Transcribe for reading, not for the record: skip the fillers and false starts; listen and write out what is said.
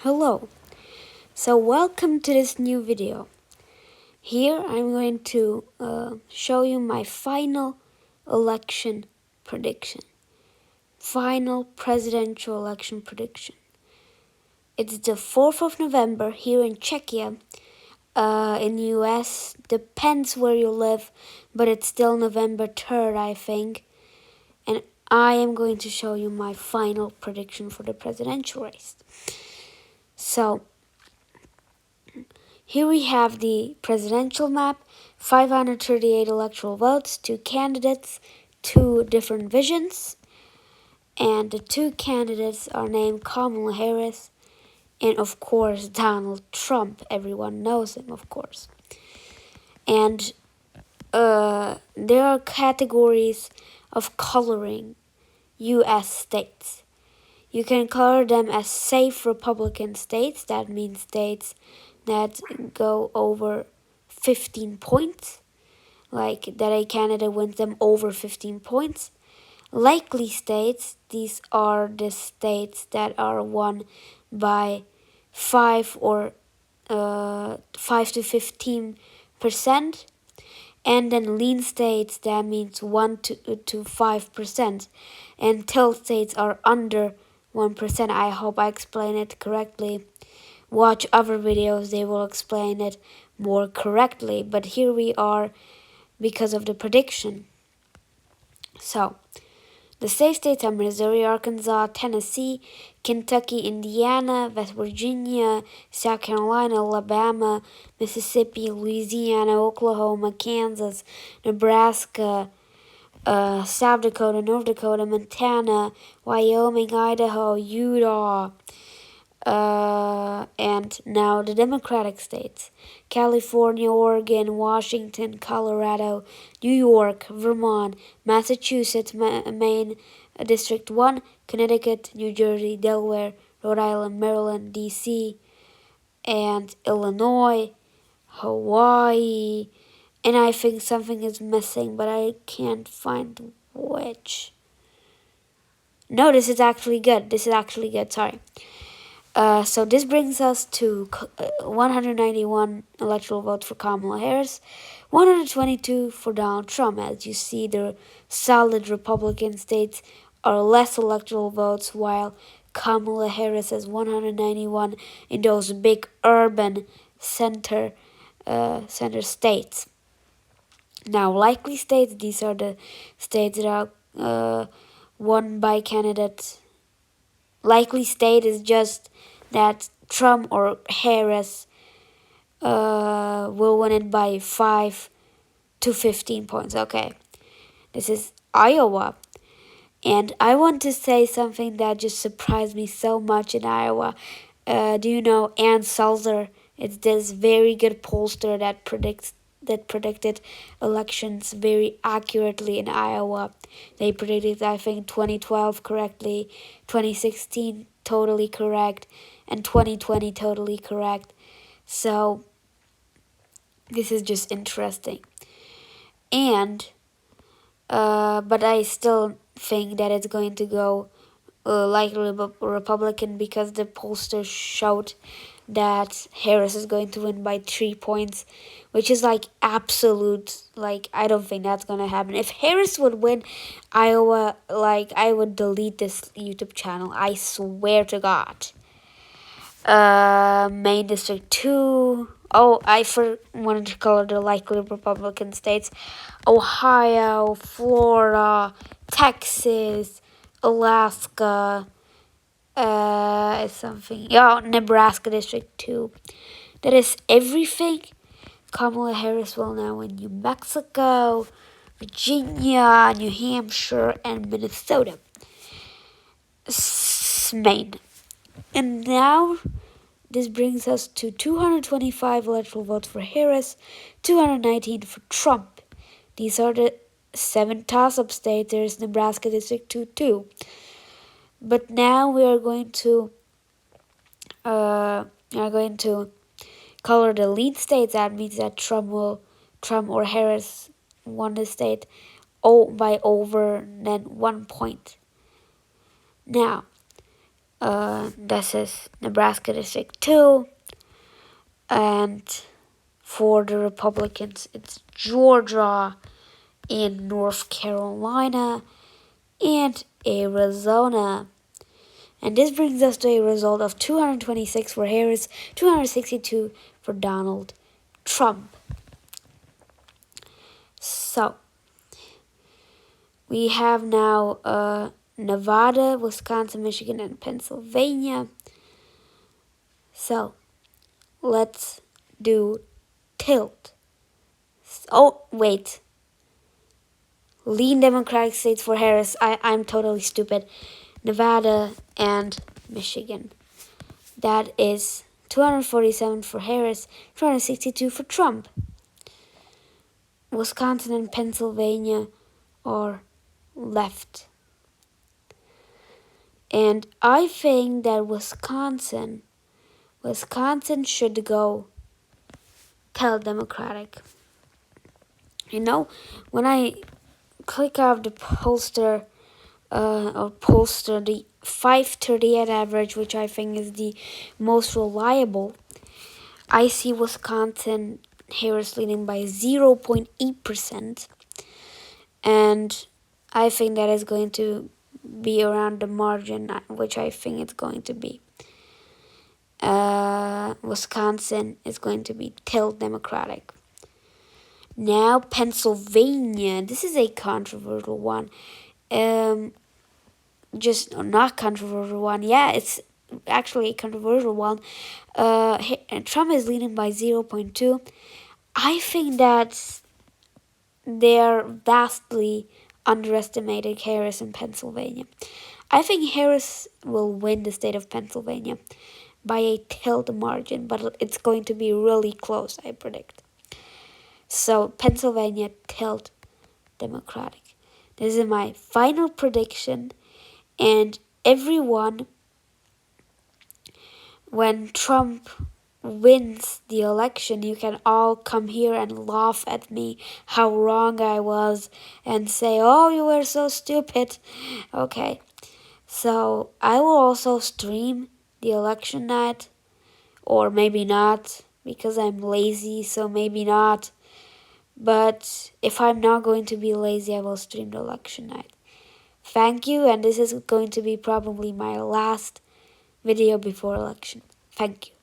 Hello, so welcome to this new video. Here I'm going to show you my final election prediction. Final presidential election prediction. It's the 4th of November here in Czechia, in the US. Depends where you live, but it's still November 3rd, I think. And I am going to show you my final prediction for the presidential race. So, here we have the presidential map, 538 electoral votes, 2 candidates, 2 different visions, and the 2 candidates are named Kamala Harris and, of course, Donald Trump. Everyone knows him, of course. And there are categories of coloring U.S. states. You can color them as safe Republican states. That means states that go over 15 points, like that a candidate wins them over 15 points. Likely states, these are the states that are won by 5 to 15%. And then lean states, that means 1 to 5%. And tilt states are under 1%. I hope I explain it correctly. Watch other videos, they will explain it more correctly. But here we are because of the prediction. So, the safe states are Missouri, Arkansas, Tennessee, Kentucky, Indiana, West Virginia, South Carolina, Alabama, Mississippi, Louisiana, Oklahoma, Kansas, Nebraska, South Dakota, North Dakota, Montana, Wyoming, Idaho, Utah, and now the Democratic states: California, Oregon, Washington, Colorado, New York, Vermont, Massachusetts, Maine, District 1, Connecticut, New Jersey, Delaware, Rhode Island, Maryland, D.C., and Illinois, Hawaii, and I think something is missing, but I can't find which. No, this is actually good. Sorry. So this brings us to 191 electoral votes for Kamala Harris, 122 for Donald Trump. As you see, the solid Republican states are less electoral votes, while Kamala Harris has 191 in those big urban center states. Now, likely states, these are the states that are won by candidates. Likely state is just that Trump or Harris will win it by 5 to 15 points. Okay, this is Iowa. And I want to say something that just surprised me so much in Iowa. Do you know Ann Sulzer? It's this very good pollster that predicted elections very accurately in Iowa. They predicted, I think, 2012 correctly, 2016 totally correct, and 2020 totally correct. So this is just interesting. And but I still think that it's going to go likely Republican, because the pollsters showed that Harris is going to win by 3 points, which is like absolute, like, I don't think that's going to happen. If Harris would win Iowa, like, I would delete this YouTube channel. I swear to God. Maine District 2. Oh, I wanted to color the likely Republican states: Ohio, Florida, Texas, Alaska, Nebraska District 2. That is everything. Kamala Harris will now win New Mexico, Virginia, New Hampshire, and Minnesota. Maine. And now this brings us to 225 electoral votes for Harris, 219 for Trump. These are the 7 toss-up states. There's Nebraska District 2 too. But now we are going to color the lead states. That means that Trump or Harris won the state by over than 1 point. Now, This is Nebraska District 2. And for the Republicans, it's Georgia and North Carolina and Arizona. And this brings us to a result of 226 for Harris, 262 for Donald Trump. So, we have now Nevada, Wisconsin, Michigan, and Pennsylvania. So, let's do tilt. Oh, wait. Lean Democratic states for Harris. I'm totally stupid. Nevada and Michigan. That is 247 for Harris, 262 for Trump. Wisconsin and Pennsylvania are left. And I think that Wisconsin should go tell Democratic. You know, when I click off the pollster, the 538 average, which I think is the most reliable, I see Wisconsin Harris leading by 0.8%. And I think that is going to be around the margin, which I think it's going to be. Wisconsin is going to be tilt Democratic. Now Pennsylvania. This is a controversial one. Not controversial one. Yeah, it's actually a controversial one. Trump is leading by 0.2. I think that they're vastly underestimated Harris in Pennsylvania. I think Harris will win the state of Pennsylvania by a tilt margin, but it's going to be really close, I predict. So, Pennsylvania tilt Democratic. This is my final prediction, and everyone, when Trump wins the election, you can all come here and laugh at me how wrong I was and say, oh, you were so stupid. Okay, so I will also stream the election night, or maybe not, because I'm lazy, so maybe not. But if I'm not going to be lazy, I will stream the election night. Thank you, and this is going to be probably my last video before election. Thank you.